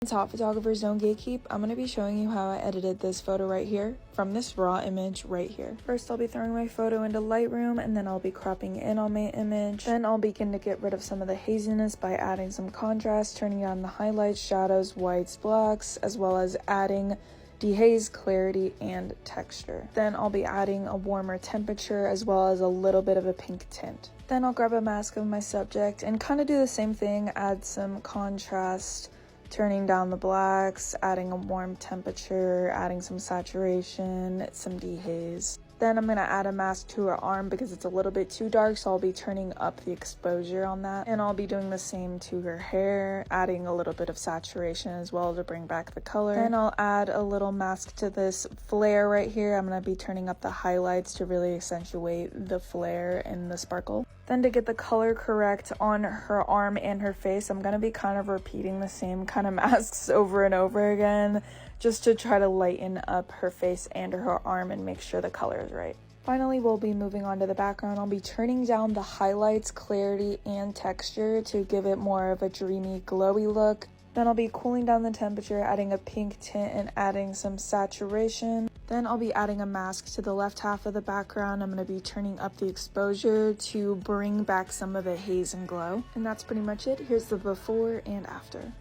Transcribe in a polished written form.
Top photographers don't gatekeep. I'm going to be showing you how I edited this photo right here from this raw image right here. First, I'll be throwing my photo into Lightroom, and then I'll be cropping in on my image. Then I'll begin to get rid of some of the haziness by adding some contrast, turning on the highlights, shadows, whites, blacks, as well as adding dehaze, clarity, and texture. Then I'll be adding a warmer temperature as well as a little bit of a pink tint. Then I'll grab a mask of my subject and kind of do the same thing, add some contrast, turning down the blacks, adding a warm temperature, adding some saturation, some dehaze. Then I'm going to add a mask to her arm because it's a little bit too dark, so I'll be turning up the exposure on that. And I'll be doing the same to her hair, adding a little bit of saturation as well to bring back the color. Then I'll add a little mask to this flare right here. I'm going to be turning up the highlights to really accentuate the flare and the sparkle. Then to get the color correct on her arm and her face, I'm going to be kind of repeating the same kind of masks over and over again, just to try to lighten up her face and her arm and make sure the color is right. Finally, we'll be moving on to the background. I'll be turning down the highlights, clarity, and texture to give it more of a dreamy, glowy look. Then I'll be cooling down the temperature, adding a pink tint and adding some saturation. Then I'll be adding a mask to the left half of the background. I'm going to be turning up the exposure to bring back some of the haze and glow. And that's pretty much it. Here's the before and after.